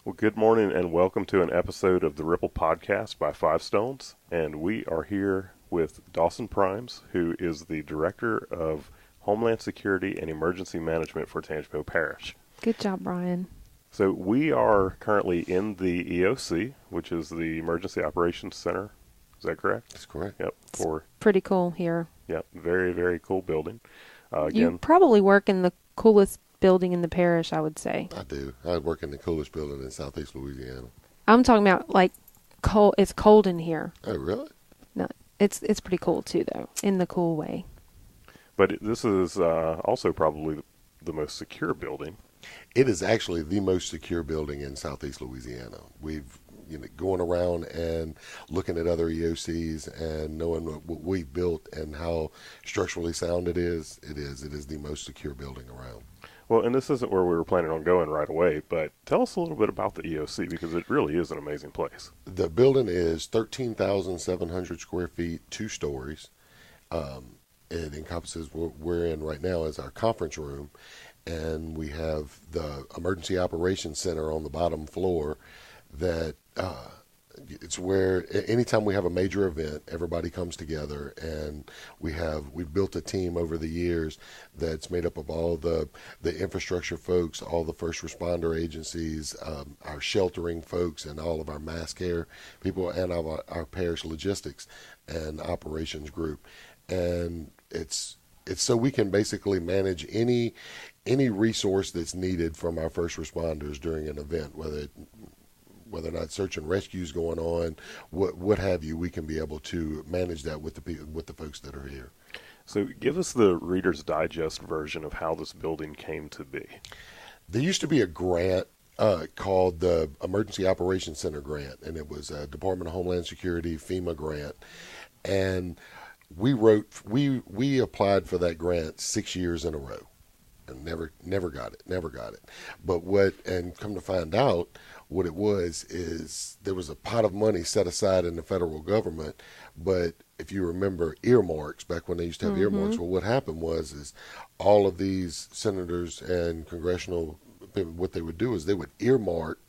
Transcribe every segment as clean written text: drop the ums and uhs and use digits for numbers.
Well, good morning and welcome to an episode of the Ripple Podcast by Five Stones. And we are here with Dawson Primes, who is the Director of Homeland Security and Emergency Management for Tangipahoa Parish. Good job, Brian. So we are currently in the EOC, which is the Emergency Operations Center. Is that correct? That's correct. Yep. Pretty cool here. Yep. Very, very cool building. You probably work in the coolest building in the parish, I would say. I do. I work in the coolest building in Southeast Louisiana. I'm talking about like cold. It's cold in here. Oh, really? No, it's pretty cool too, though, in the cool way. But this is also probably the most secure building. It is actually the most secure building in Southeast Louisiana. We've going around and looking at other EOCs and knowing what we've built and how structurally sound it is. It is the most secure building around. Well, and this isn't where we were planning on going right away, but tell us a little bit about the EOC because it really is an amazing place. The building is 13,700 square feet, 2 stories. It encompasses what we're in right now as our conference room, and we have the Emergency Operations Center on the bottom floor that it's where anytime we have a major event, everybody comes together, and we've built a team over the years that's made up of all the infrastructure folks, all the first responder agencies, our sheltering folks, and all of our mass care people, and our parish logistics and operations group. And it's so we can basically manage any resource that's needed from our first responders during an event, whether or not search and rescue is going on, what have you. We can be able to manage that with the folks that are here. So give us the Reader's Digest version of how this building came to be. There used to be a grant called the Emergency Operations Center grant, and it was a Department of Homeland Security FEMA grant. And we applied for that grant 6 years in a row and never got it. But come to find out, what it was is there was a pot of money set aside in the federal government, but if you remember earmarks, back when they used to have earmarks, well, what happened was all of these senators and congressional, what they would do is they would earmark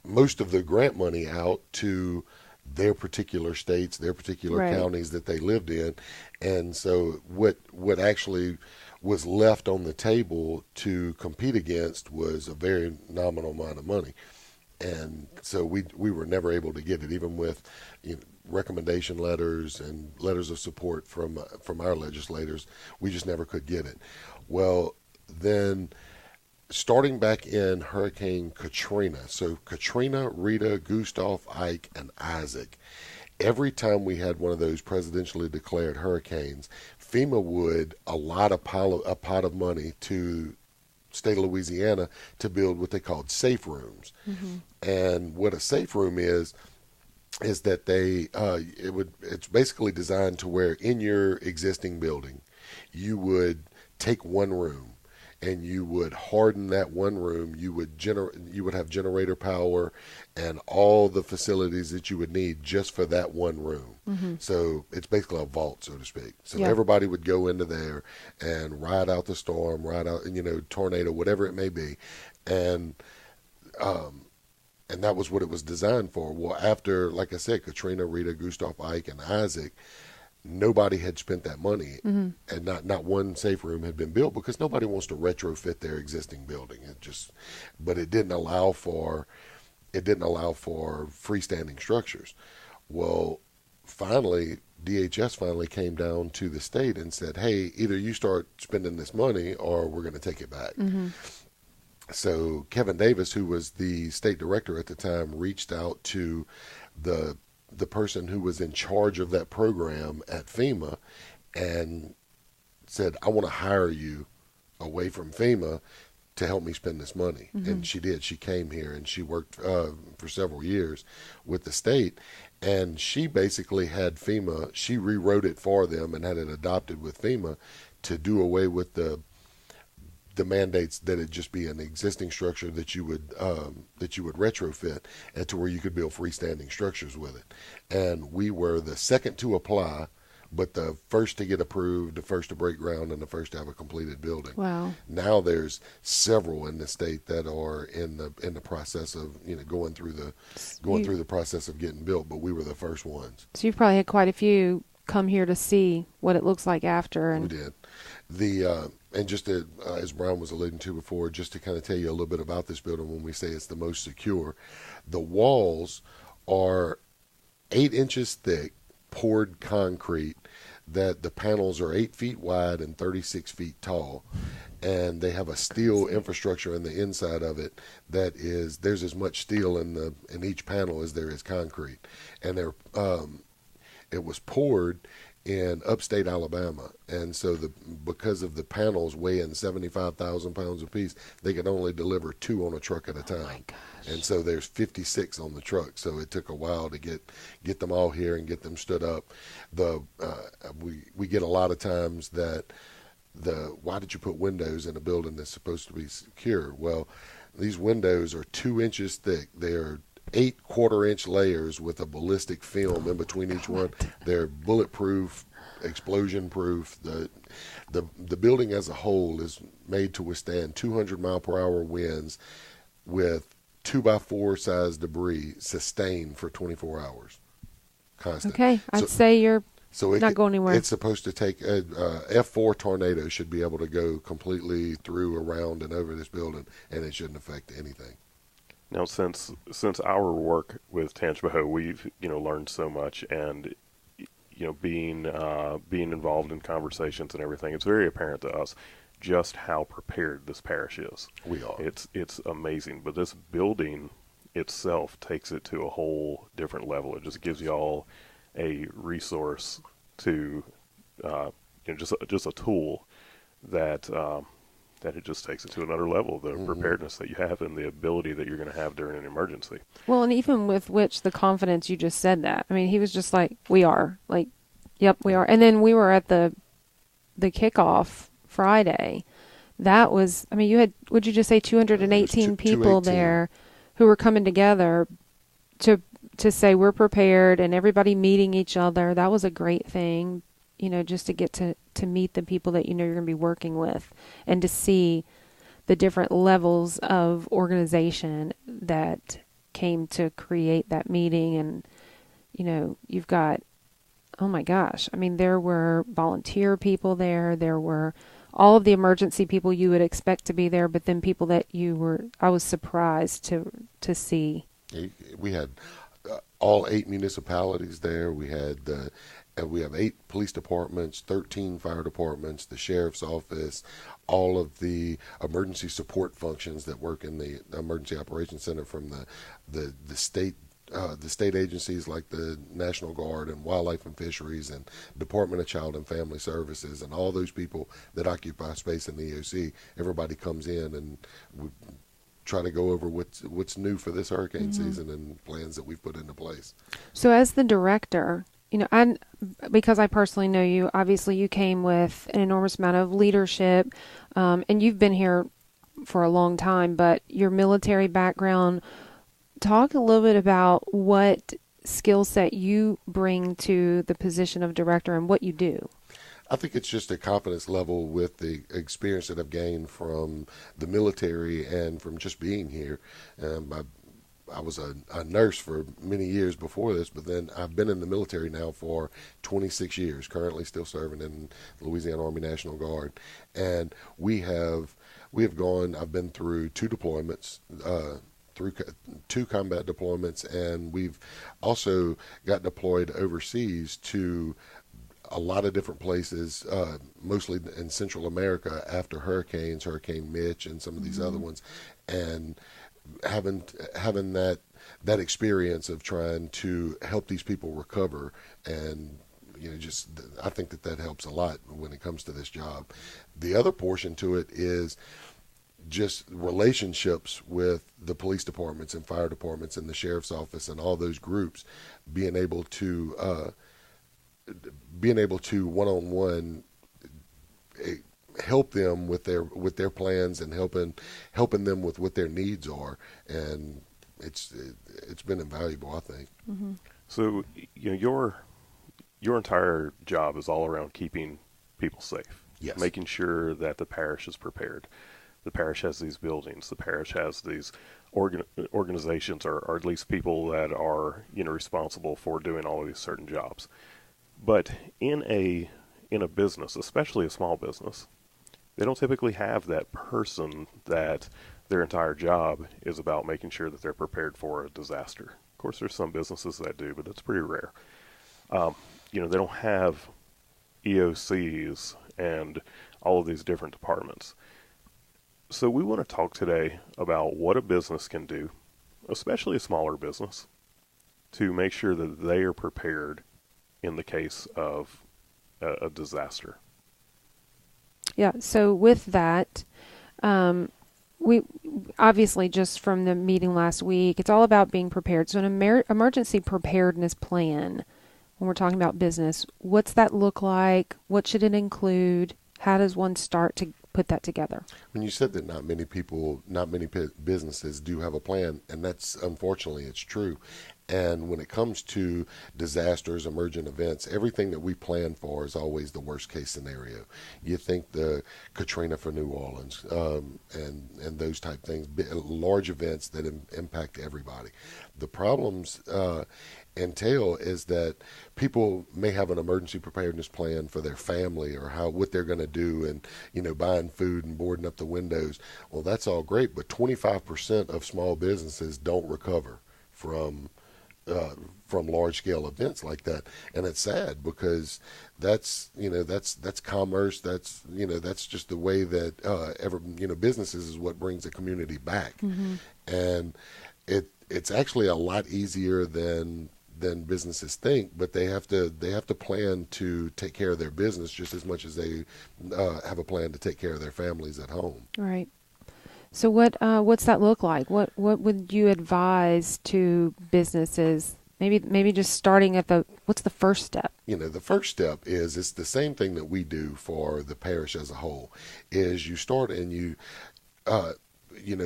most of the grant money out to their particular states, their particular counties that they lived in. And so what actually was left on the table to compete against was a very nominal amount of money. And so we were never able to get it, even with recommendation letters and letters of support from our legislators. We just never could get it. Well, then starting back in Hurricane Katrina, so Katrina, Rita, Gustav, Ike, and Isaac, every time we had one of those presidentially declared hurricanes, FEMA would allot a pot of money to state of Louisiana to build what they called safe rooms. Mm-hmm. And what a safe room is that it's basically designed to where in your existing building you would take one room and you would harden that one room. You would have generator power and all the facilities that you would need just for that one room. Mm-hmm. So it's basically a vault, so to speak. So everybody would go into there and ride out the storm, tornado, whatever it may be, and that was what it was designed for. Well, after, like I said, Katrina, Rita, Gustav, Ike, and Isaac, nobody had spent that money, and not one safe room had been built because nobody wants to retrofit their existing building. But it didn't allow for freestanding structures. Well, finally, DHS finally came down to the state and said, "Hey, either you start spending this money or we're going to take it back." Mm-hmm. So Kevin Davis, who was the state director at the time, reached out to the person who was in charge of that program at FEMA and said, "I want to hire you away from FEMA to help me spend this money." Mm-hmm. And she did. She came here and she worked for several years with the state. And she basically had FEMA, she rewrote it for them and had it adopted with FEMA to do away with the mandates that it just be an existing structure that you would retrofit, and to where you could build freestanding structures with it. And we were the second to apply but the first to get approved, the first to break ground, and the first to have a completed building. Wow. Now there's several in the state that are in the process of going through the process of getting built, but we were the first ones. So you've probably had quite a few come here to see what it looks like after. And we did. And just to, as Brian was alluding to before, just to kind of tell you a little bit about this building when we say it's the most secure, the walls are 8 inches thick, poured concrete, that the panels are 8 feet wide and 36 feet tall. And they have a steel infrastructure in the inside of it that is, there's as much steel in each panel as there is concrete. And it was poured in upstate Alabama, and so because of the panels weighing 75,000 pounds apiece, they could only deliver 2 on a truck at a time. Oh my gosh. And so there's 56 on the truck. So it took a while to get them all here and get them stood up. We get a lot of times that why did you put windows in a building that's supposed to be secure? Well, these windows are 2 inches thick. They're 8 quarter-inch layers with a ballistic film in between each one. They're bulletproof, explosion-proof. The building as a whole is made to withstand 200-mile-per-hour winds with 2x4 size debris sustained for 24 hours. Constant. Okay, I'd say you're not going anywhere. It's supposed to take a F4 tornado should be able to go completely through, around, and over this building, and it shouldn't affect anything. Now, since our work with Tangipahoa, we've learned so much, and being involved in conversations and everything, it's very apparent to us just how prepared this parish is. We are. It's amazing, but this building itself takes it to a whole different level. It just gives y'all a resource to just a tool that it just takes it to another level, the preparedness that you have and the ability that you're going to have during an emergency. Well, and even with which the confidence you just said that. I mean, he was just like, we are. Like, yep, we are. And then we were at the kickoff Friday. That was, I mean, you had, would you just say 218 people there who were coming together to say we're prepared and everybody meeting each other. That was a great thing, just to get to meet the people that you're going to be working with and to see the different levels of organization that came to create that meeting. And, you've got, oh my gosh, I mean, there were volunteer people there. There were all of the emergency people you would expect to be there, but then people that I was surprised to see. We had all 8 municipalities there. We have 8 police departments, 13 fire departments, the sheriff's office, all of the emergency support functions that work in the emergency operations center from the state agencies like the National Guard and Wildlife and Fisheries and Department of Child and Family Services, and all those people that occupy space in the EOC. Everybody comes in, and we try to go over what's new for this hurricane season and plans that we've put into place. So as the director, because I personally know you, obviously you came with an enormous amount of leadership, and you've been here for a long time, but your military background, talk a little bit about what skill set you bring to the position of director and what you do. I think it's just a confidence level with the experience that I've gained from the military and from just being here. I was a nurse for many years before this, but then I've been in the military now for 26 years, currently still serving in the Louisiana Army National Guard. And I've been through 2 deployments, through 2 combat deployments, and we've also got deployed overseas to a lot of different places, mostly in Central America after hurricanes, Hurricane Mitch and some of these other ones, and having that experience of trying to help these people recover, and I think that helps a lot when it comes to this job. The other portion to it is just relationships with the police departments and fire departments and the sheriff's office and all those groups, being able to one-on-one help them with their plans and helping them with what their needs are, and it's been invaluable, I think. So your entire job is all around keeping people safe. Yes. Making sure that the parish is prepared. The parish has these buildings. The parish has these organizations, or at least people that are, responsible for doing all of these certain jobs. But in a business, especially a small business, they don't typically have that person that their entire job is about making sure that they're prepared for a disaster. Of course, there's some businesses that do, but it's pretty rare. They don't have EOCs and all of these different departments. So we want to talk today about what a business can do, especially a smaller business, to make sure that they are prepared in the case of a disaster. Yeah, so with that, we obviously, just from the meeting last week, it's all about being prepared. So an emergency preparedness plan, when we're talking about business, what's that look like? What should it include? How does one start to put that together? When you said that not many businesses do have a plan, and that's, unfortunately, it's true. And when it comes to disasters, emergent events, everything that we plan for is always the worst case scenario. You think the Katrina for New Orleans, and those type things, large events that impact everybody. The problems entail is that people may have an emergency preparedness plan for their family, or what they're going to do, and buying food and boarding up the windows. Well, that's all great, but 25% of small businesses don't recover from large scale events like that, and it's sad, because that's commerce. That's just the way that businesses is what brings the community back. Mm-hmm. And it's actually a lot easier than businesses think, but they have to plan to take care of their business just as much as they have a plan to take care of their families at home. Right. So what's that look like? What would you advise to businesses? Maybe just starting at what's the first step? The first step is, it's the same thing that we do for the parish as a whole, is you start and you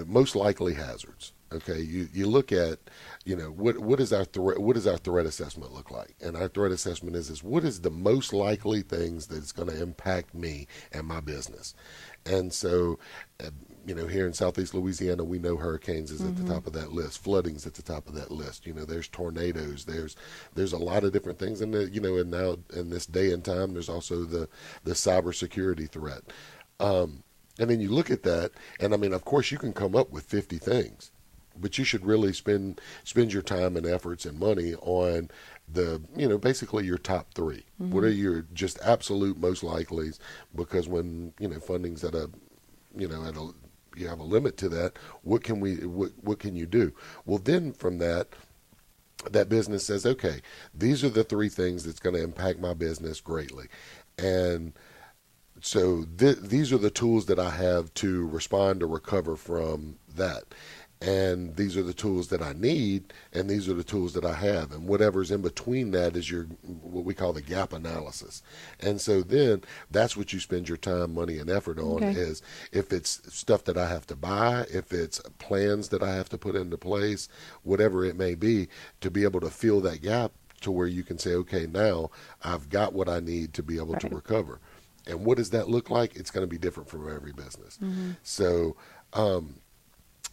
most likely hazards. Okay, you look at, what is our threat assessment look like? And our threat assessment is what is the most likely things that's going to impact me and my business? And so, here in Southeast Louisiana, we know hurricanes is at the top of that list. Flooding's at the top of that list. There's tornadoes. There's a lot of different things. And and now in this day and time, there's also the cybersecurity threat. And then you look at that, and of course, you can come up with 50 things, but you should really spend your time and efforts and money on basically your top three. Mm-hmm. What are your just absolute most likelies? Because when funding's at you have a limit to that. What can you do? Well, then from that business says, okay, these are the three things that's going to impact my business greatly, and so these are the tools that I have to respond or recover from that. And these are the tools that I need, and these are the tools that I have. And whatever's in between that is what we call the gap analysis. And so then that's what you spend your time, money, and effort on. Okay. Is if it's stuff that I have to buy, if it's plans that I have to put into place, whatever it may be, to be able to fill that gap to where you can say, okay, now I've got what I need to be able to recover. And what does that look like? It's going to be different from every business. Mm-hmm. So,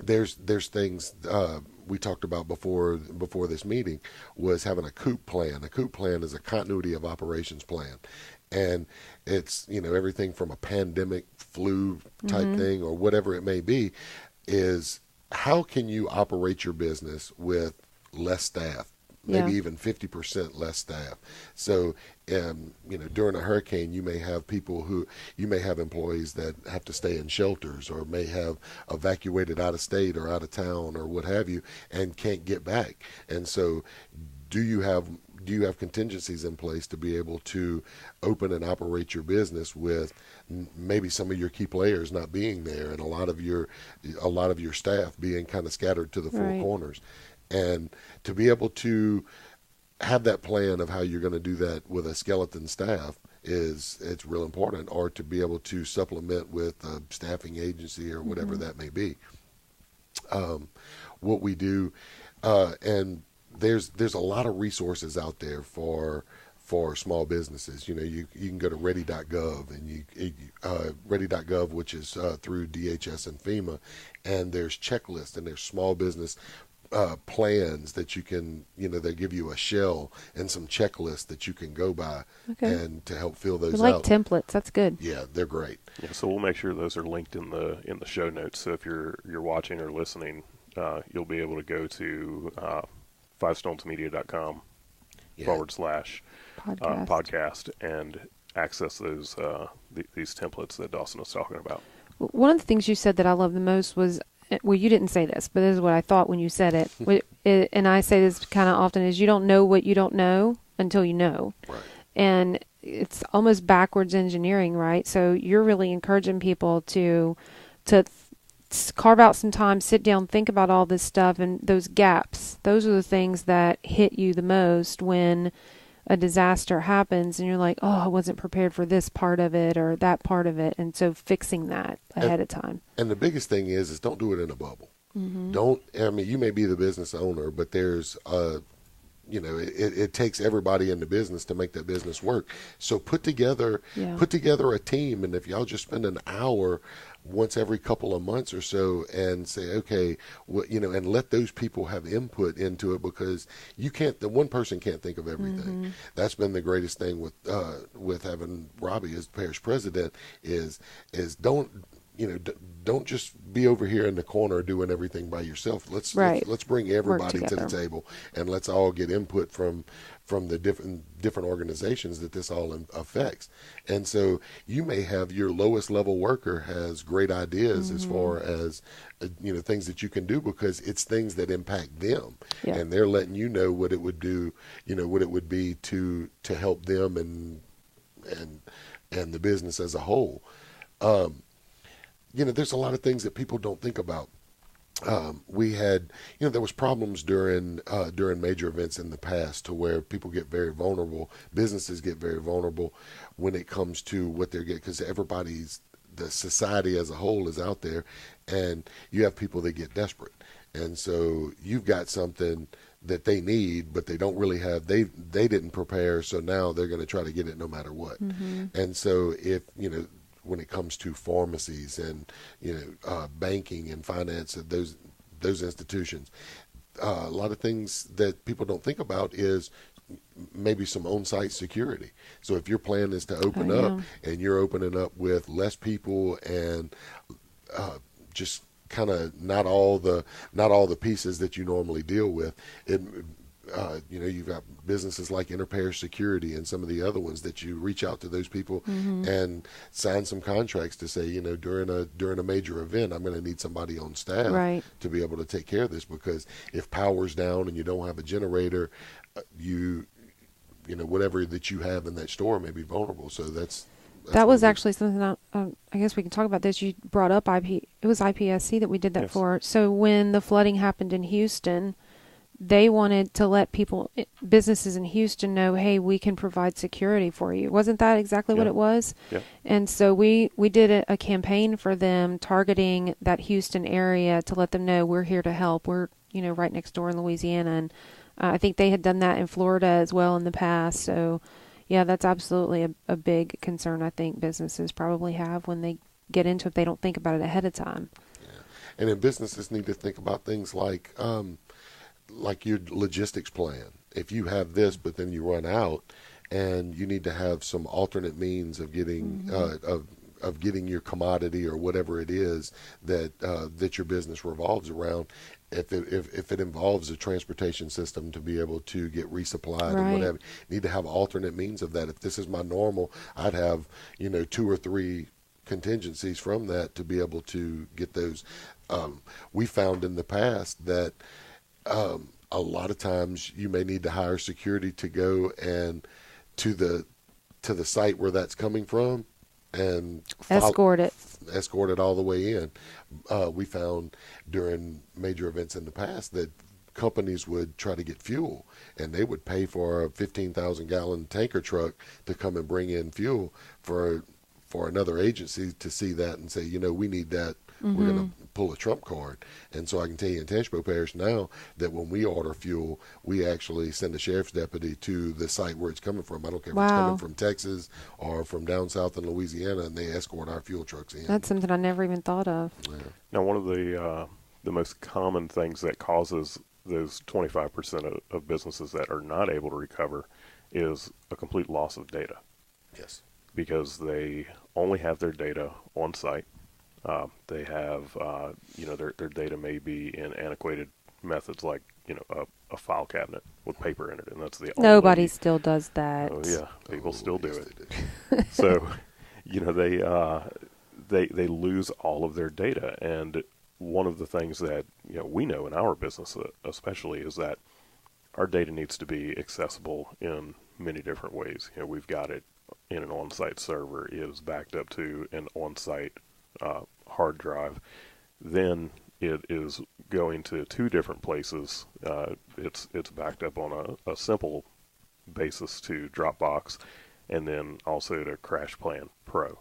there's things we talked about before this meeting, was having a COOP plan. A COOP plan is a continuity of operations plan, and it's everything from a pandemic flu type thing or whatever it may be, is how can you operate your business with less staff, maybe even 50% less staff. So, during a hurricane, you may have employees that have to stay in shelters, or may have evacuated out of state or out of town or what have you, and can't get back. And so, do you have contingencies in place to be able to open and operate your business with maybe some of your key players not being there, and a lot of your staff being kind of scattered to the four corners? And to be able to have that plan of how you're going to do that with a skeleton staff it's real important, or to be able to supplement with a staffing agency or whatever that may be. What we do, and there's a lot of resources out there for for small businesses. You can go to ready.gov, and ready.gov, which is through DHS and FEMA, and there's checklists and there's small business plans that you can, they give you a shell and some checklists that you can go by and to help fill those like out. Templates. That's good. Yeah, they're great. Yeah, so we'll make sure those are linked in the show notes. So if you're watching or listening, you'll be able to go to fivestonesmedia.com / podcast and access those these templates that Dawson was talking about. One of the things you said that I love the most was, well, you didn't say this, but this is what I thought when you said it. And I say this kind of often, is you don't know what you don't know until you know. Right. And it's almost backwards engineering, right? So you're really encouraging people to carve out some time, sit down, think about all this stuff, and those gaps. Those are the things that hit you the most when a disaster happens and you're like, oh, I wasn't prepared for this part of it or that part of it. And so fixing that ahead of time. And the biggest thing is don't do it in a bubble. Mm-hmm. You may be the business owner, but there's it takes everybody in the business to make that business work. So put together a team, and if y'all just spend an hour once every couple of months or so and say, okay, and let those people have input into it, because the one person can't think of everything. Mm-hmm. That's been the greatest thing with having Robbie as parish president is don't just be over here in the corner doing everything by yourself. Let's bring everybody to the table, and let's all get input from the different organizations that this all affects. And so you may have your lowest level worker has great ideas as far as things that you can do, because it's things that impact them, and they're letting you know what it would do, what it would be to help them and the business as a whole. There's a lot of things that people don't think about. We had, there was problems during major events in the past to where people get very vulnerable, businesses get very vulnerable when it comes to what they're getting, because the society as a whole is out there, and you have people that get desperate. And so you've got something that they need, but they don't really have, they didn't prepare, so now they're going to try to get it no matter what. Mm-hmm. And so if, when it comes to pharmacies and banking and finance, those institutions, a lot of things that people don't think about is maybe some on-site security. So if your plan is to open up and you're opening up with less people and just kind of not all the pieces that you normally deal with, you've got businesses like Interparish Security and some of the other ones that you reach out to those people and sign some contracts to say, during a major event, I'm going to need somebody on staff to be able to take care of this, because if power's down and you don't have a generator, whatever that you have in that store may be vulnerable. So that's that was actually something I guess we can talk about this. You brought up it was IPSC that we did that for. So when the flooding happened in Houston, they wanted to let businesses in Houston know, hey, we can provide security for you. Wasn't that exactly what it was? Yeah. And so we did a campaign for them targeting that Houston area to let them know we're here to help. We're, right next door in Louisiana. And I think they had done that in Florida as well in the past. So, yeah, that's absolutely a big concern I think businesses probably have when they get into it. They don't think about it ahead of time. Yeah. And then businesses need to think about things like your logistics plan. If you have this, but then you run out, and you need to have some alternate means of getting of getting your commodity or whatever it is that your business revolves around. If it involves a transportation system to be able to get resupplied and whatever, you need to have alternate means of that. If this is my normal, I'd have 2 or 3 contingencies from that to be able to get those. We found in the past that a lot of times you may need to hire security to go and to the site where that's coming from and escort it all the way in. We found during major events in the past that companies would try to get fuel, and they would pay for a 15,000 gallon tanker truck to come and bring in fuel for another agency to see that and say, we need that we're going to pull a trump card. And so I can tell you in Tangipahoa Parish now that when we order fuel, we actually send a sheriff's deputy to the site where it's coming from. I don't care if it's coming from Texas or from down south in Louisiana, and they escort our fuel trucks in. That's something I never even thought of. Yeah. Now, one of the most common things that causes those 25% of businesses that are not able to recover is a complete loss of data. Yes. Because they only have their data on site. They have, their data may be in antiquated methods like, a file cabinet with paper in it, and that's the only Nobody still does that. Oh yeah, people still do it. So, they lose all of their data, and one of the things that we know in our business, especially, is that our data needs to be accessible in many different ways. We've got it in an on-site server, it is backed up to an on-site hard drive. Then it is going to two different places. It's backed up on a simple basis to Dropbox, and then also to CrashPlan Pro.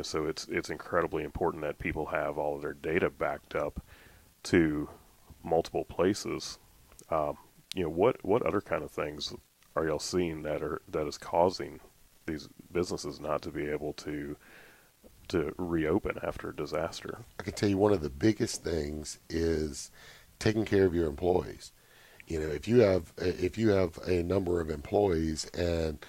So it's incredibly important that people have all of their data backed up to multiple places. What other kind of things are y'all seeing that is causing these businesses not to be able to reopen after a disaster? I can tell you one of the biggest things is taking care of your employees. If you have a number of employees, and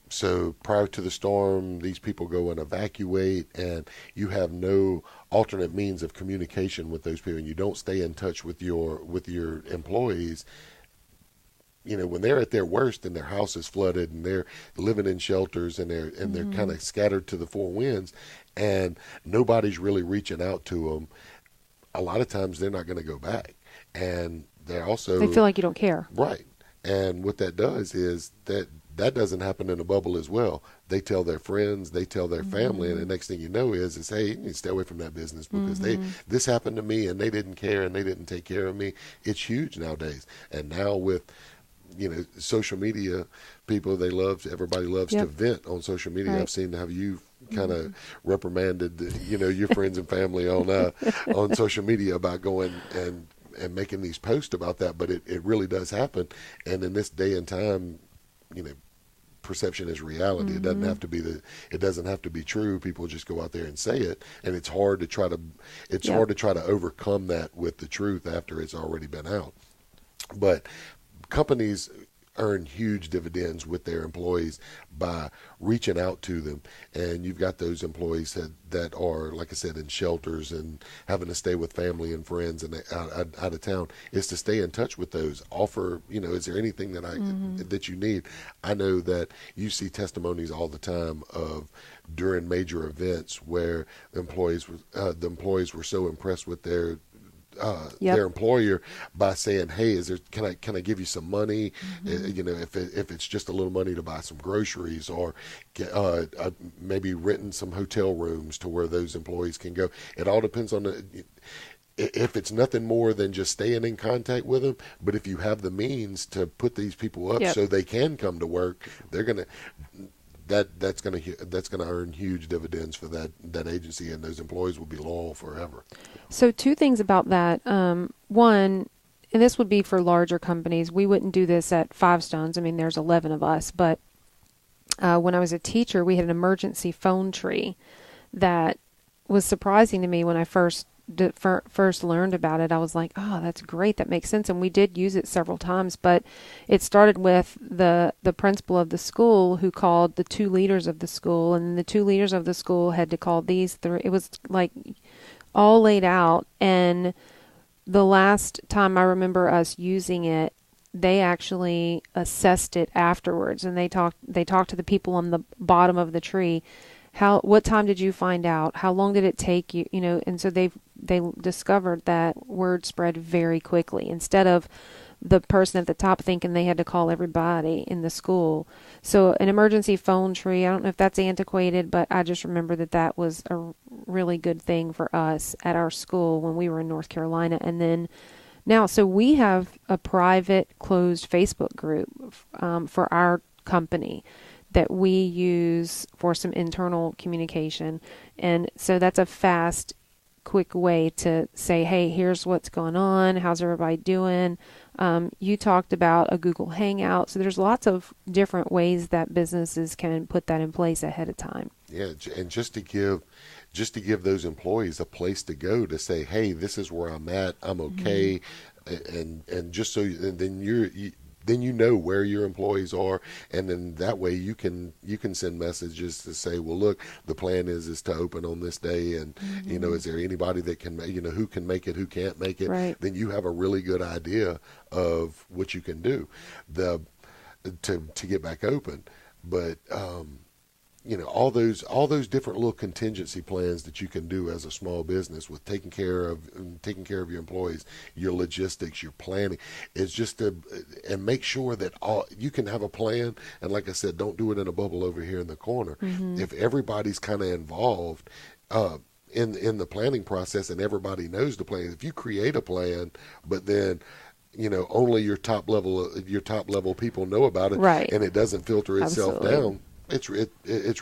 so prior to the storm, these people go and evacuate, and you have no alternate means of communication with those people, and you don't stay in touch with your employees. When they're at their worst and their house is flooded and they're living in shelters and they're kind of scattered to the four winds, and nobody's really reaching out to them, a lot of times they're not going to go back. And they feel like you don't care. Right. And what that does is that doesn't happen in a bubble as well. They tell their friends, they tell their family, and the next thing you know is hey, you need to stay away from that business because this happened to me and they didn't care and they didn't take care of me. It's huge nowadays. And now with social media, everybody loves to vent on social media. Right. I've seen how you kind of reprimanded your friends and family on social media about going and making these posts about that, but it really does happen. And in this day and time, perception is reality. It doesn't have to be true. People just go out there and say it, and it's hard to try to overcome that with the truth after it's already been out. But companies earn huge dividends with their employees by reaching out to them. And you've got those employees that are, like I said, in shelters and having to stay with family and friends and out of town, is to stay in touch with those. Offer, is there anything that you need? I know that you see testimonies all the time of during major events where the employees were so impressed with their employer by saying, "Hey, can I give you some money? If it's just a little money to buy some groceries, or maybe renting some hotel rooms to where those employees can go." It all depends on if it's nothing more than just staying in contact with them. But if you have the means to put these people up so they can come to work, they're gonna. That's going to earn huge dividends for that agency, and those employees will be loyal forever. So two things about that. One, and this would be for larger companies. We wouldn't do this at Five Stones. I mean, there's 11 of us. But when I was a teacher, we had an emergency phone tree that was surprising to me when I first learned about it. I was like, oh, that's great. That makes sense. And we did use it several times, but it started with the principal of the school who called the two leaders of the school, and the two leaders of the school had to call these three. It was like all laid out. And the last time I remember us using it, they actually assessed it afterwards, and they talked to the people on the bottom of the tree. What time did you find out? How long did it take you? And so they discovered that word spread very quickly, instead of the person at the top thinking they had to call everybody in the school. So an emergency phone tree, I don't know if that's antiquated, but I just remember that was a really good thing for us at our school when we were in North Carolina. And then now, so we have a private closed Facebook group for our company that we use for some internal communication. And so that's a fast, quick way to say, hey, here's what's going on. How's everybody doing? You talked about a Google Hangout. So there's lots of different ways that businesses can put that in place ahead of time. Yeah, and just to give those employees a place to go to say, hey, this is where I'm at. I'm okay. And just so and then you know where your employees are, and then that way you can send messages to say, well, look, the plan is to open on this day, and is there anybody that can, who can make it, who can't make it? Right. Then you have a really good idea of what you can do to get back open. But all those different little contingency plans that you can do as a small business with taking care of your employees, your logistics, your planning, is just and make sure that you can have a plan. And like I said, don't do it in a bubble over here in the corner. If everybody's kind of involved in the planning process and everybody knows the plan, if you create a plan, but then only your top level people know about it, right, and it doesn't filter itself Absolutely. down. It's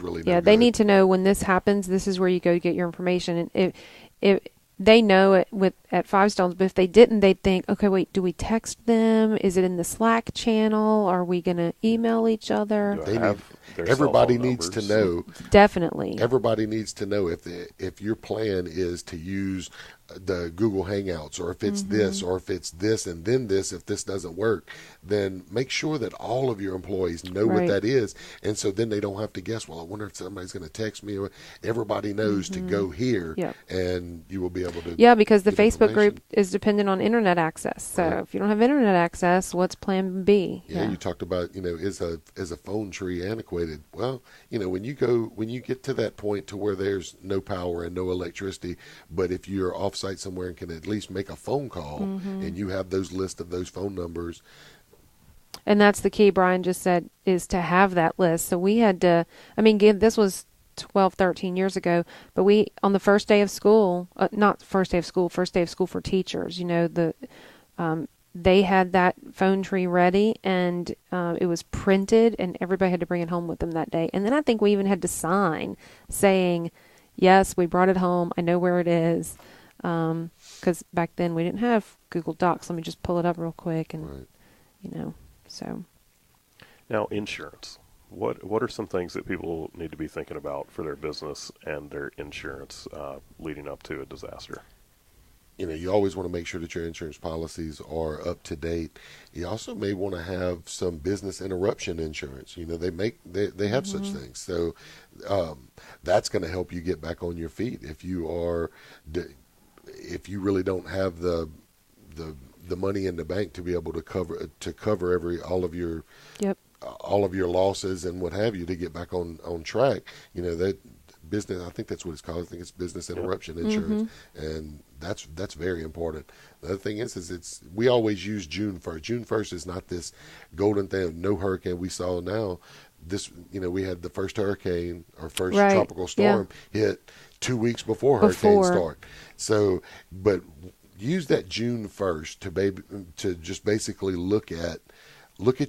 really no They good. need to know when this happens. This is where you go to get your information. And if they know it at Five Stones, but if they didn't, they'd think, okay, wait, do we text them? Is it in the Slack channel? Are we going to email each other? Everybody needs to know. Definitely. Everybody needs to know if your plan is to use the Google Hangouts, or if it's this, or if it's this and then this. If this doesn't work, then make sure that all of your employees know what that is, and so then they don't have to guess, well, I wonder if somebody's going to text me. Everybody knows to go here, and you will be able to. Yeah, because the Facebook group is dependent on internet access. So if you don't have internet access, what's plan B? Yeah, you talked about, is a phone tree antiquated? Well, when you get to that point to where there's no power and no electricity, but if you're off site somewhere and can at least make a phone call, and you have those list of those phone numbers. And that's the key, Brian just said, is to have that list. So we had to, this was 12, 13 years ago, but we, on the first day of school, not first day of school for teachers, they had that phone tree ready, and it was printed, and everybody had to bring it home with them that day. And then I think we even had to sign saying, yes, we brought it home. I know where it is. Because back then we didn't have Google Docs. Let me just pull it up real quick, and so. Now, insurance. What are some things that people need to be thinking about for their business and their insurance leading up to a disaster? You always want to make sure that your insurance policies are up to date. You also may want to have some business interruption insurance. They have such things. So that's going to help you get back on your feet if you really don't have the money in the bank to be able to cover all of your losses and what have you, to get back on track. That business, I think that's what it's called. I think it's business interruption insurance, and that's very important. The other thing is we always use June 1st. June 1st is not this golden thing. No hurricane we saw now. We had the first hurricane or first tropical storm hit 2 weeks before hurricane start. So, but use that June 1st to just basically look at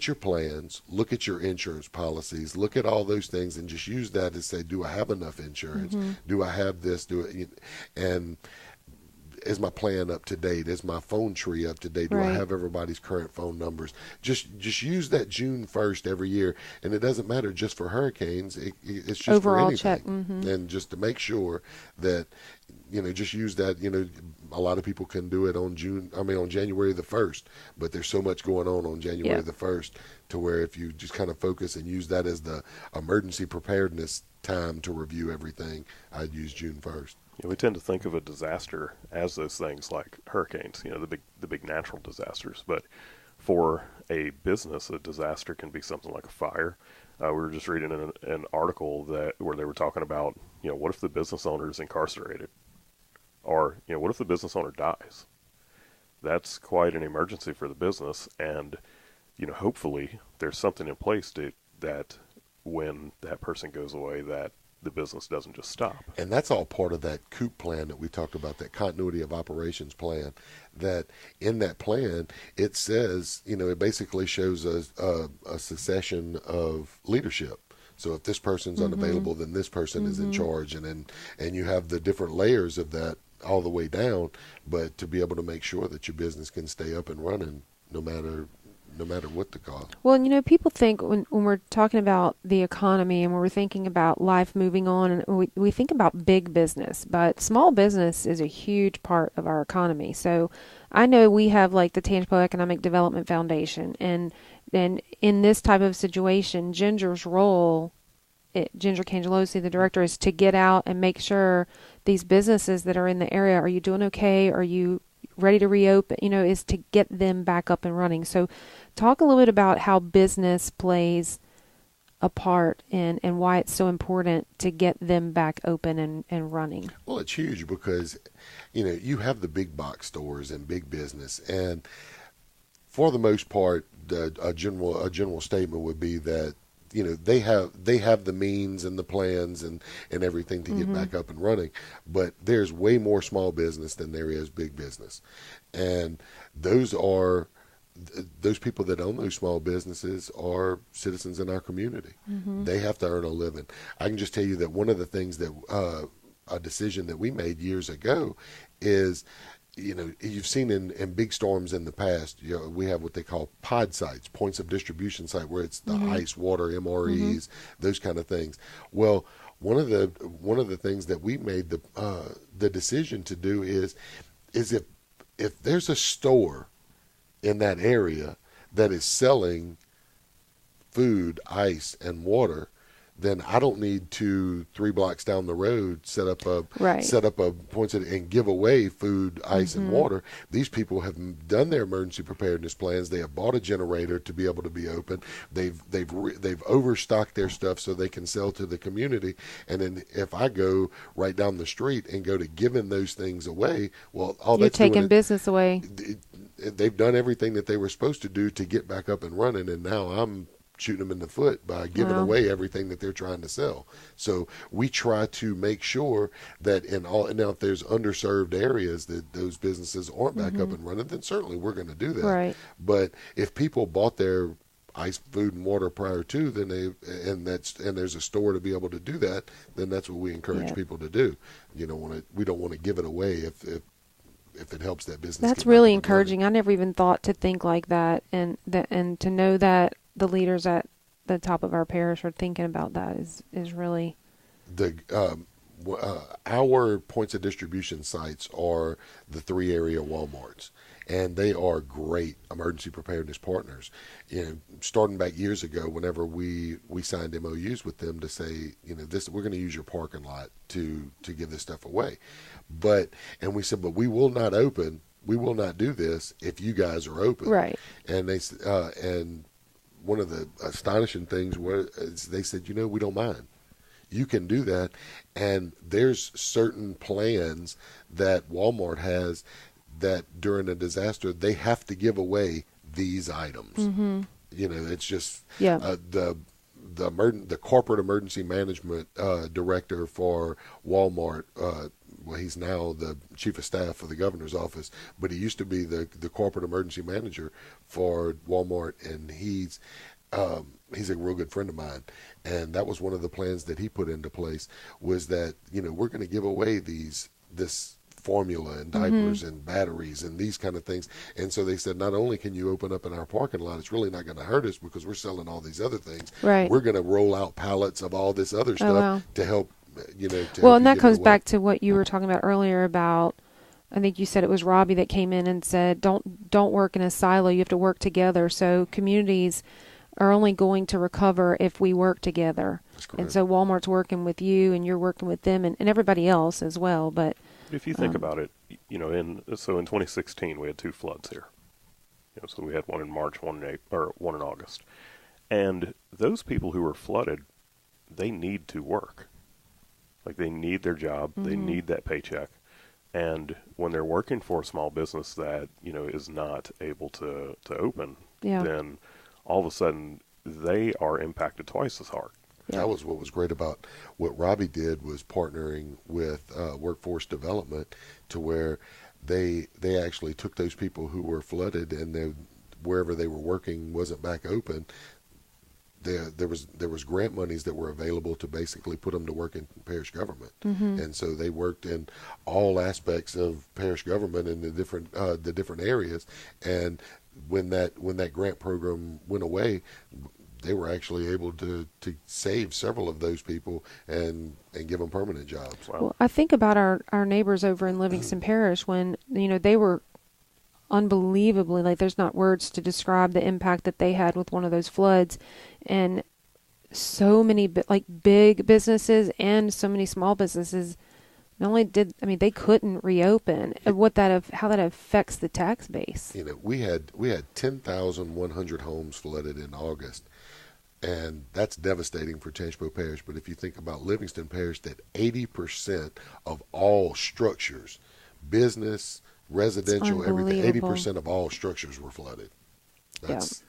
your plans, look at your insurance policies, look at all those things, and just use that to say, do I have enough insurance? Do I have this? And is my plan up to date? Is my phone tree up to date? Do I have everybody's current phone numbers? Just use that June 1st every year, and it doesn't matter just for hurricanes. It's just overall for anything. check, and just to make sure that just use that. A lot of people can do it on January the 1st, but there's so much going on January the 1st, to where if you just kind of focus and use that as the emergency preparedness time to review everything, I'd use June 1st. We tend to think of a disaster as those things like hurricanes, the big natural disasters. But for a business, a disaster can be something like a fire. We were just reading an article where they were talking about, what if the business owner is incarcerated? Or, what if the business owner dies? That's quite an emergency for the business. And, hopefully there's something in place that when that person goes away, that the business doesn't just stop. And that's all part of that COOP plan that we talked about, that continuity of operations plan. That in that plan, it says, it basically shows a succession of leadership. So if this person's unavailable, then this person is in charge, and you have the different layers of that all the way down, but to be able to make sure that your business can stay up and running no matter what the cost. Well, and people think when we're talking about the economy and when we're thinking about life moving on, and we think about big business, but small business is a huge part of our economy. So I know we have like the Tangipahoa Economic Development Foundation, and in this type of situation, Ginger's role, Ginger Cangelosi, the director, is to get out and make sure these businesses that are in the area, are you doing okay? Are you ready to reopen? Is to get them back up and running. So talk a little bit about how business plays a part and why it's so important to get them back open and running. Well, it's huge because, you have the big box stores and big business, and for the most part, a general statement would be that they have the means and the plans and everything to get back up and running, but there's way more small business than there is big business, and those people that own those small businesses are citizens in our community. They have to earn a living. I can just tell you that one of the things that a decision that we made years ago is, you've seen in big storms in the past, we have what they call pod sites, points of distribution site, where it's the ice, water, MREs, those kind of things. Well, one of the things that we made the decision to do is if there's a store in that area that is selling food, ice, and water, then I don't need to 3 blocks down the road set up a points and give away food, ice, and water. These people have done their emergency preparedness plans. They have bought a generator to be able to be open. They've overstocked their stuff so they can sell to the community. And then if I go right down the street and go to giving those things away, well, all you're that's doing taking business away. They've done everything that they were supposed to do to get back up and running, and now I'm shooting them in the foot by giving away everything that they're trying to sell. So we try to make sure that now if there's underserved areas that those businesses aren't back up and running, then certainly we're going to do that. Right. But if people bought their ice, food, and water prior to, then and there's a store to be able to do that, then that's what we encourage people to do. We don't want to give it away if it helps that business. That's really encouraging. I never even thought to think like that, and to know that the leaders at the top of our parish are thinking about that is really. Our points of distribution sites are the 3 area Walmarts, and they are great emergency preparedness partners. Starting back years ago, whenever we signed MOUs with them to say, we're going to use your parking lot to give this stuff away, and we said, but we will not do this if you guys are open. Right. And and one of the astonishing things was they said, we don't mind. You can do that. And there's certain plans that Walmart has that during a disaster, they have to give away these items. It's just the corporate emergency management director for Walmart. Well, he's now the chief of staff for the governor's office, but he used to be the corporate emergency manager for Walmart, and he's a real good friend of mine. And that was one of the plans that he put into place, was that, we're going to give away this formula and diapers and batteries and these kind of things. And so they said, not only can you open up in our parking lot, it's really not going to hurt us because we're selling all these other things. Right. We're going to roll out pallets of all this other stuff to help, and that comes back to what you were talking about earlier about, I think you said it was Robbie that came in and said, don't work in a silo. You have to work together. So communities are only going to recover if we work together. That's correct. And so Walmart's working with you and you're working with them and everybody else as well. But if you think about it, in 2016 we had 2 floods here. So we had one in March, one in August. And those people who were flooded, they need to work. Like, they need their job, they need that paycheck. And when they're working for a small business that, is not able to open, then all of a sudden they are impacted twice as hard. Yeah. That was what was great about what Robbie did, was partnering with workforce development to where they actually took those people who were flooded and wherever they were working wasn't back open. there was grant monies that were available to basically put them to work in parish government, and so they worked in all aspects of parish government in the different areas. And when that grant program went away, they were actually able to save several of those people and give them permanent jobs. Well, I think about our neighbors over in Livingston Parish when, they were unbelievably, like, there's not words to describe the impact that they had with one of those floods. And so many big businesses and so many small businesses not only they couldn't reopen. How that affects the tax base. We had 10,100 homes flooded in August. And that's devastating for Tangipahoa Parish. But if you think about Livingston Parish, that 80% of all structures, business, residential, everything, 80% of all structures were flooded. That's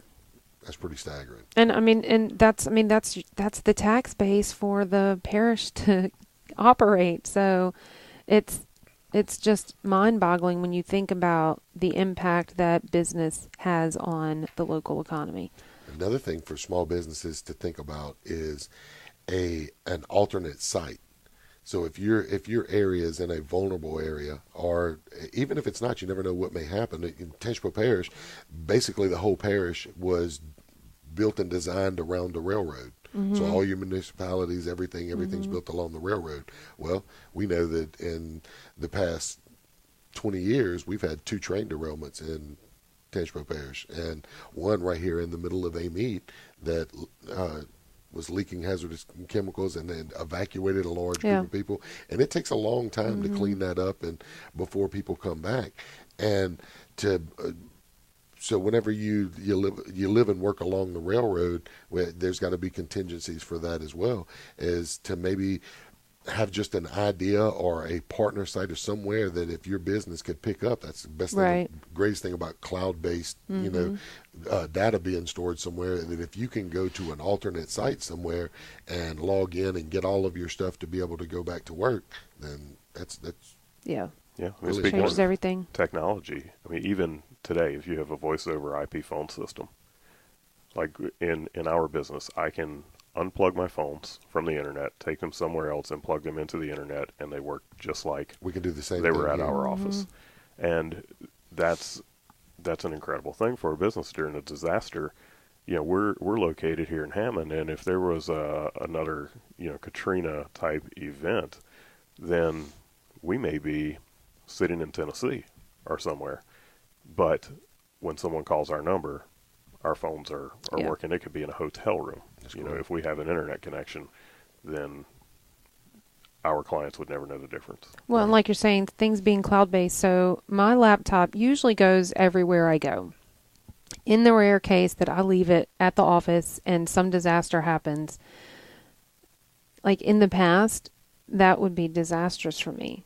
pretty staggering. And that's the tax base for the parish to operate. So it's just mind-boggling when you think about the impact that business has on the local economy. Another thing for small businesses to think about is an alternate site. So if your area is in a vulnerable area, or even if it's not, you never know what may happen. In Tangipahoa Parish, basically the whole parish was built and designed around the railroad. So all your municipalities, everything's built along the railroad. Well, we know that in the past 20 years, we've had 2 train derailments in Tangipahoa Parish, and one right here in the middle of Amite that was leaking hazardous chemicals and then evacuated a large group of people. And it takes a long time to clean that up and before people come back. And so whenever you live and work along the railroad, there's got to be contingencies for that as well, is to maybe have just an idea or a partner site or somewhere that if your business could pick up. That's the best thing, the greatest thing about cloud-based, data being stored somewhere, that if you can go to an alternate site somewhere and log in and get all of your stuff to be able to go back to work, then that's really changes everything. Technology. Even today, if you have a voice over IP phone system, like in our business, I can unplug my phones from the internet, take them somewhere else, and plug them into the internet, and they work just like we can do the same. They were at our office, and that's an incredible thing for a business during a disaster. We're located here in Hammond, and if there was another Katrina type event, then we may be sitting in Tennessee or somewhere. But when someone calls our number, our phones are working. It could be in a hotel room. If we have an internet connection, then our clients would never know the difference. Well, and like you're saying, things being cloud-based, so my laptop usually goes everywhere I go. In the rare case that I leave it at the office and some disaster happens, like in the past, that would be disastrous for me.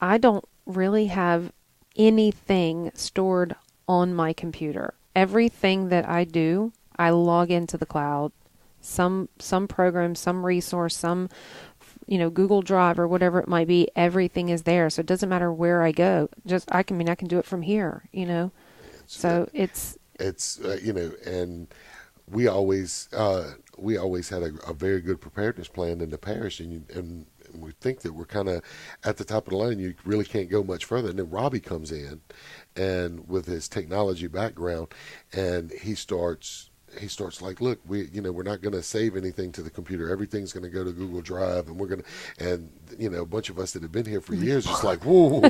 I don't really have anything stored on my computer. Everything that I do, I log into the cloud. Some program, some resource, some Google Drive or whatever it might be, everything is there. So it doesn't matter where I go. I can do it from here, So it's and we always had a very good preparedness plan in the parish, and we think that we're kind of at the top of the line. You really can't go much further. And then Robbie comes in, and with his technology background, and he starts like, look, we're not going to save anything to the computer. Everything's going to go to Google Drive, and a bunch of us that have been here for years, just like, whoa,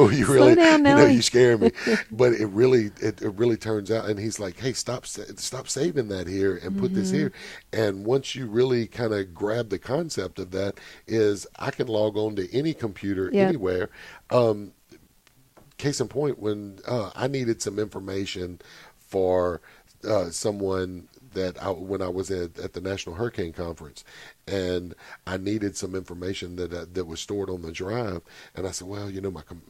you really, you scare me. But it really turns out, and he's like, hey, stop saving that here and put this here. And once you really kind of grab the concept of that, is I can log on to any computer anywhere. Case in point, when I needed some information for someone when I was at the National Hurricane Conference, and I needed some information that was stored on the drive, and I said, well,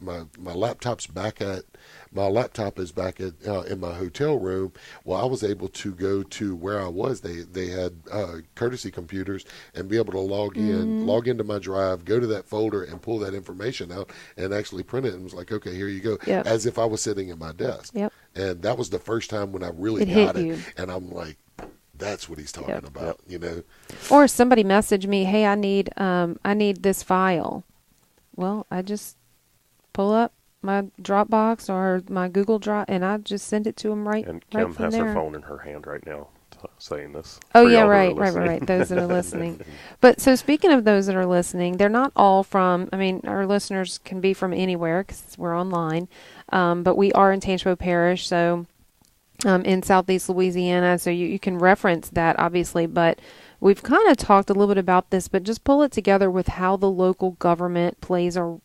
my laptop is back at in my hotel room. Well, I was able to go to where I was. They had courtesy computers, and be able to log into my drive, go to that folder, and pull that information out, and actually print it. And was like, okay, here you go, as if I was sitting at my desk. Yep. And that was the first time when I really got it, and I'm like, that's what he's talking about. You know, or somebody messaged me, hey, I need this file. Well, I just pull up my Dropbox or my Google Drive, and I just send it to them right. And Kim right from has there. her phone in her hand right now, saying this. Oh yeah, right. Those that are listening. But so speaking of those that are listening, they're not all from. I mean, our listeners can be from anywhere because we're online. But we are in Tangipahoa Parish, so in Southeast Louisiana. So you can reference that obviously, but. We've kind of talked a little bit about this, but just pull it together with how the local government plays a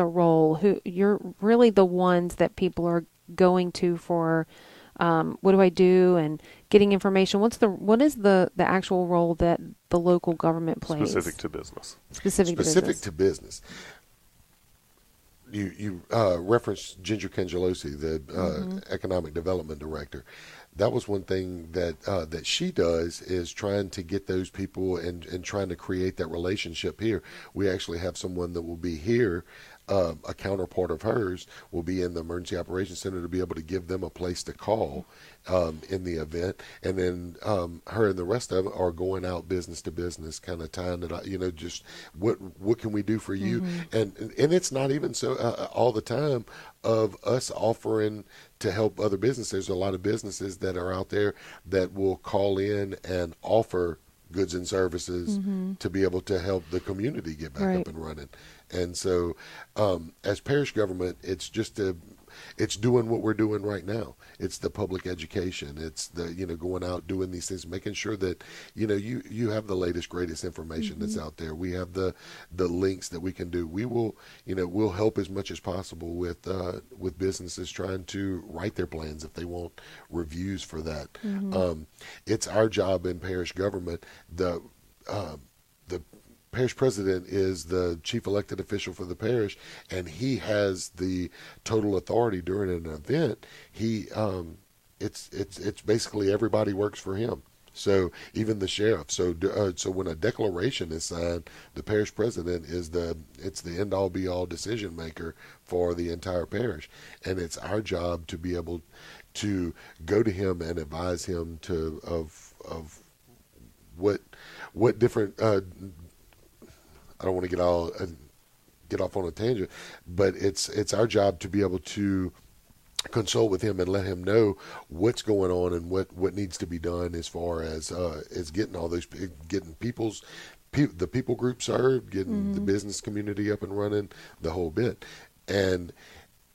role. Who you're really the ones that people are going to for what do I do and getting information. What is the actual role that the local government plays? Specific to business. Specific to business. You referenced Ginger Cangelosi, the economic development director. That was one thing that she does is trying to get those people and trying to create that relationship here. We actually have someone that will be here, a counterpart of hers will be in the Emergency Operations Center to be able to give them a place to call in the event. And then her and the rest of them are going out business to business, kind of tying it up, you know, just what can we do for you? And it's not even so all the time of us offering to help other businesses. There's a lot of businesses that are out there that will call in and offer goods and services to be able to help the community get back up and running. And so as parish government, it's just it's doing what we're doing right now. It's the public education. It's the, you know, going out doing these things, making sure that, you know, you have the latest, greatest information that's out there. We have the links that we can do. We will, you know, we'll help as much as possible with businesses trying to write their plans if they want reviews for that. It's our job in parish government. The parish president is the chief elected official for the parish, and he has the total authority during an event. It's basically everybody works for him. So even the sheriff. So when a declaration is signed, the parish president is the end all be all decision maker for the entire parish, and it's our job to be able to go to him and advise him of what different. I don't want to get off on a tangent, but it's our job to be able to consult with him and let him know what's going on and what needs to be done as far as getting all those getting the people group served, getting the business community up and running, the whole bit. And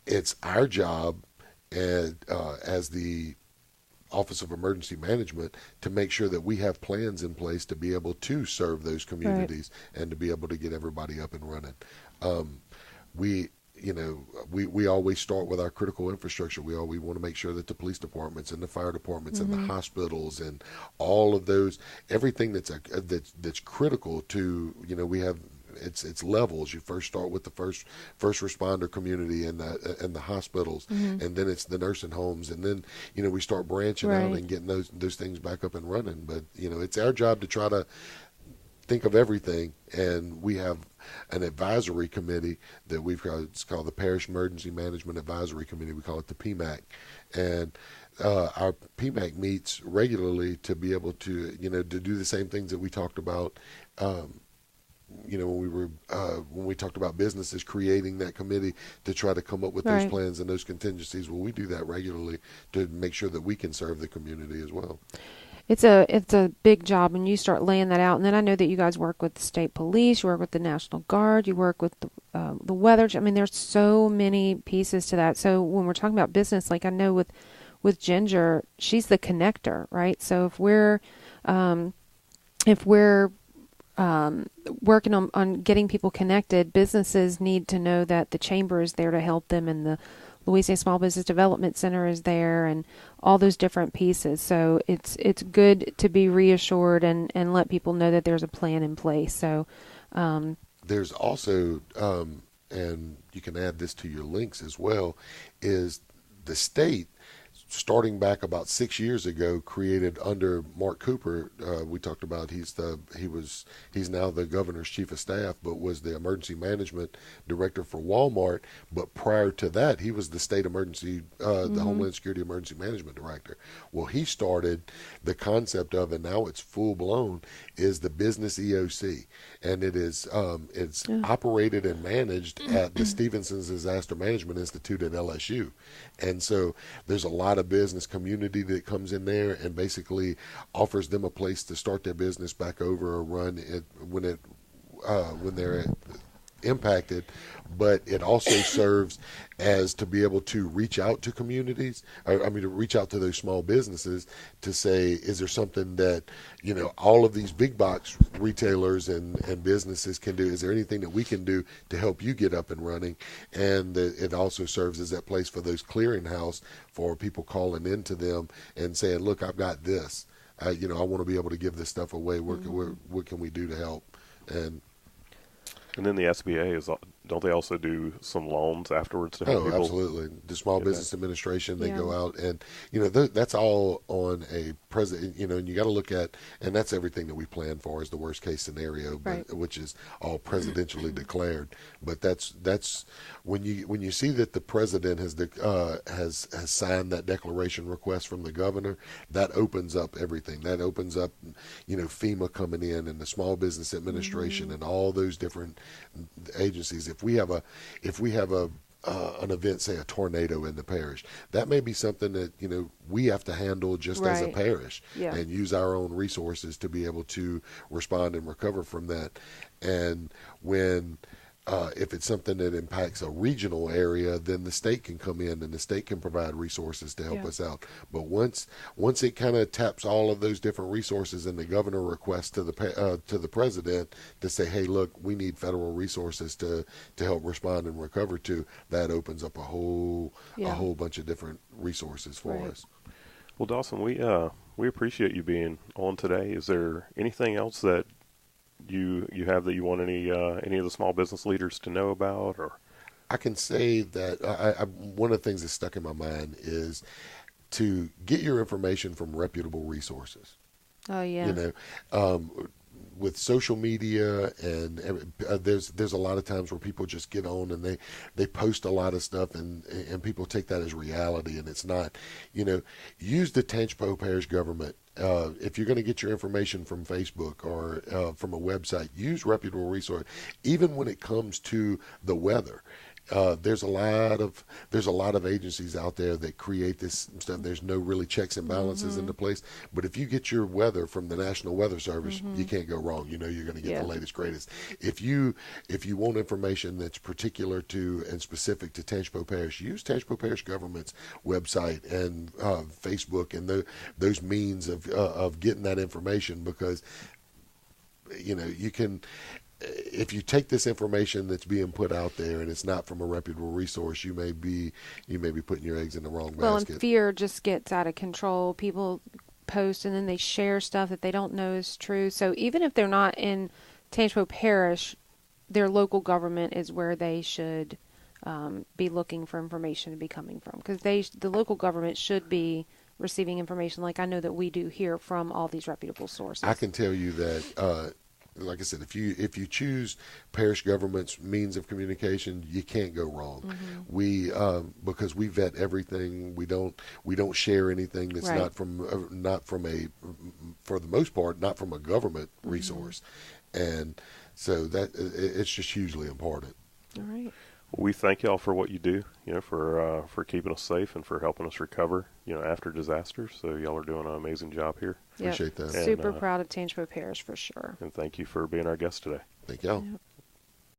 it's our job as the Office of Emergency Management to make sure that we have plans in place to be able to serve those communities and to be able to get everybody up and running. We always start with our critical infrastructure. We want to make sure that the police departments and the fire departments and the hospitals and all of those, everything that's critical to, you know, we have. It's levels. You first start with the first responder community and the hospitals, and then it's the nursing homes, and then, you know, we start branching out and getting those things back up and running. But, you know, it's our job to try to think of everything, and we have an advisory committee that we've got. It's called the Parish Emergency Management Advisory Committee. We call it the PMAC, and our PMAC meets regularly to be able to, you know, to do the same things that we talked about. You know, when we talked about businesses creating that committee to try to come up with those plans and those contingencies. Well, we do that regularly to make sure that we can serve the community as well. It's a big job, and you start laying that out. And then I know that you guys work with the state police, you work with the National Guard, you work with the weather. I mean, there's so many pieces to that. So when we're talking about business, like I know with Ginger, she's the connector, right? So if we're working on getting people connected, businesses need to know that the chamber is there to help them, and the Louisiana Small Business Development Center is there, and all those different pieces. So it's good to be reassured and let people know that there's a plan in place. So there's also, and you can add this to your links as well, is the state starting back about 6 years ago, created under Mark Cooper. We talked about he's now the governor's chief of staff, but was the emergency management director for Walmart. But prior to that, he was the state emergency, the Homeland Security emergency management director. Well, he started the concept of, and now it's full blown, is the business EOC, and it's operated and managed at the Stevenson's Disaster Management Institute at LSU. And so there's a lot of business community that comes in there and basically offers them a place to start their business back over or run it when they're impacted. But it also serves as to be able to reach out to communities, to reach out to those small businesses to say, is there something that, all of these big box retailers and businesses can do? Is there anything that we can do to help you get up and running? And it also serves as that place for those clearinghouse for people calling into them and saying, look, I've got this. I want to be able to give this stuff away. What can we do to help? And then the SBA don't they also do some loans afterwards to help people? Oh, absolutely. The Small Business Administration, they go out and, that's all on a president, and you got to look at, and that's everything that we plan for is the worst case scenario, which is all presidentially declared. But that's when you see that the president has signed that declaration request from the governor, that opens up everything. That opens up, FEMA coming in and the Small Business Administration and all those different agencies. If we have an event, say a tornado in the parish, that may be something that we have to handle just as a parish and use our own resources to be able to respond and recover from that. And when if it's something that impacts a regional area, then the state can come in and the state can provide resources to help us out. But once it kind of taps all of those different resources and the governor requests to the president to say, hey, look, we need federal resources to help respond and recover to, that opens up a whole bunch of different resources for us. Well, Dawson, we appreciate you being on today. Is there anything else that you have that you want any of the small business leaders to know about? Or I can say that one of the things that's stuck in my mind is to get your information from reputable resources. Oh yeah. With social media and there's a lot of times where people just get on and they post a lot of stuff and people take that as reality, and it's not. Use the Tangipahoa Parish government. If you're going to get your information from Facebook or from a website, use reputable resource. Even when it comes to the weather, there's a lot of agencies out there that create this stuff. There's no really checks and balances into place. But if you get your weather from the National Weather Service, you can't go wrong. You're going to get the latest, greatest. If you want information that's particular to and specific to Tangipahoa Parish, use Tangipahoa Parish government's website and Facebook and those means of getting that information, because you can. If you take this information that's being put out there and it's not from a reputable resource, you may be putting your eggs in the wrong basket. Well, and fear just gets out of control. People post and then they share stuff that they don't know is true. So even if they're not in Tangipahoa Parish, their local government is where they should be looking for information to be coming from, because the local government should be receiving information like I know that we do here from all these reputable sources. I can tell you that. Like I said, if you choose parish government's means of communication, you can't go wrong. We because we vet everything. We don't share anything that's not from a, for the most part, not from a government resource, and so that it's just hugely important. All right. Well, we thank y'all for what you do, for keeping us safe and for helping us recover, after disasters. So y'all are doing an amazing job here. Appreciate that. Super proud of Tangipahoa Parish for sure. And thank you for being our guest today. Thank y'all. Yep.